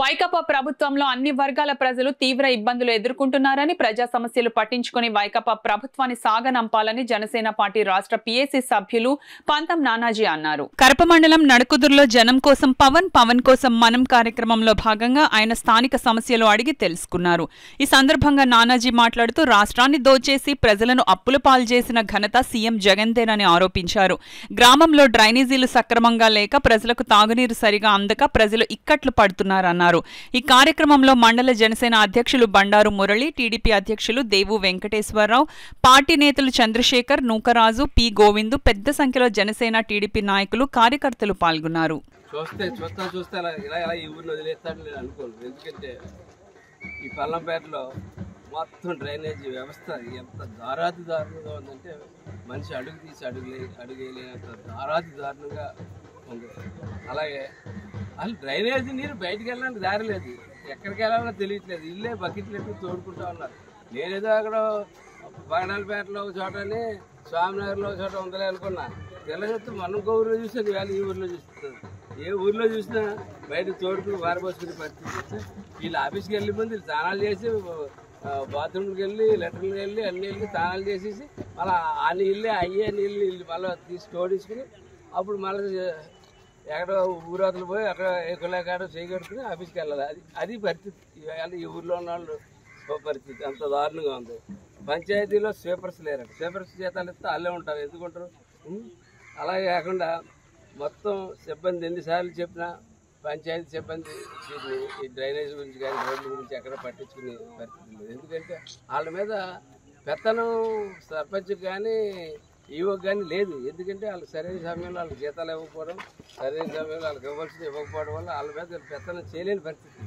వైకాపా ప్రభుత్వంలో అన్ని వర్గాల ప్రజలు తీవ్ర ఇబ్బందులు ఎదుర్కొంటున్నారని ప్రజా సమస్యలు పట్టించుకొని వైకాపా ప్రభుత్వాన్ని సాగనంపాలని జనసేన పార్టీ రాష్ట్ర పీఏసీ సభ్యులు పంతం నానాజీ అన్నారు. కరప మండలం నడుకుదురులో జనం కోసం పవన్ కోసం మనం కార్యక్రమంలో భాగంగా ఆయన స్థానిక సమస్యలు అడిగి తెలుసుకున్నారు. ఈ సందర్భంగా నానాజీ మాట్లాడుతూ రాష్ట్రాన్ని దోచేసి ప్రజలను అప్పుల పాలు చేసిన ఘనత సీఎం జగన్దేనని ఆరోపించారు. గ్రామంలో డ్రైనేజీలు సక్రమంగా లేక ప్రజలకు తాగునీరు సరిగా అందక ప్రజలు ఇక్కట్లు పడుతున్నారన్నారు. ఈ కార్యక్రమంలో మండల జనసేన అధ్యక్షులు బండారు మురళి, టీడీపీ అధ్యక్షులు దేవు వెంకటేశ్వరరావు, పార్టీ నేతలు చంద్రశేఖర్, నూకరాజు, పి గోవిందు, పెద్ద సంఖ్యలో జనసేన టీడీపీ నాయకులు, కార్యకర్తలు పాల్గొన్నారు. ఈ పల్లంపేటలో మొత్తం డ్రైనేజీ వ్యవస్థ ఎంత దారుణంగా ఉందంటే మనిషి అడుగు తీసి అడుగేలేనంత దారుణంగా ఉంది. అలాగే అసలు డ్రైనేజీ నీరు బయటికి వెళ్ళడానికి దారి లేదు, ఎక్కడికి వెళ్ళాలో తెలియట్లేదు. ఇల్లే బకెట్లు ఎట్టి తోడుకుంటా ఉన్నారు. నేనేదో అక్కడ బాగనాలపేటలో ఒక చోటని స్వామినగర్లో ఒక చోట ఉందలే అనుకున్నా. తెల్ల చెప్తే మనం ఇంకో ఊరిలో చూస్తే వేళ ఈ ఊరిలో చూస్తున్నాను. ఏ ఊరిలో చూసినా బయట తోడుకుని వారబోసుకునే పరిస్థితి. వీళ్ళు ఆఫీస్కి వెళ్ళి ముందు స్నానాలు చేసి బాత్రూమ్కి వెళ్ళి లెటర్కి వెళ్ళి అన్ని వెళ్ళి స్నానాలు చేసేసి మళ్ళీ ఆ నీళ్ళే అయ్యే నీళ్ళు మళ్ళీ తీసి తోడించుకుని అప్పుడు మళ్ళీ ఎక్కడో ఊరవతలు పోయి అక్కడ ఎక్కడో చేయగడుకుని ఆఫీస్కి వెళ్ళాలి. అది పరిస్థితి. ఈ ఊర్లో ఉన్న వాళ్ళు పరిస్థితి అంత దారుణంగా ఉంది. పంచాయతీలో స్వీపర్స్ లేరంట. స్వీపర్స్ జీతాలు ఇస్తే వాళ్ళే ఉంటారు, ఎందుకుంటారు? అలాగే కాకుండా మొత్తం సిబ్బంది ఎన్నిసార్లు చెప్పినా పంచాయతీ సిబ్బంది ఈ డ్రైనేజ్ గురించి కానీ రోడ్ల గురించి ఎక్కడ పట్టించుకునే పరిస్థితి లేదు. ఎందుకంటే వాళ్ళ మీద పెత్తనం సర్పంచ్కి కానీ ఈవోకి కానీ లేదు. ఎందుకంటే వాళ్ళకి సరైన సమయంలో వాళ్ళకి జీతాలు ఇవ్వకపోవడం, సరైన సమయంలో వాళ్ళకి ఇవ్వాల్సింది ఇవ్వకపోవడం వల్ల వాళ్ళ మీద పెత్తనం చేయలేని పరిస్థితి.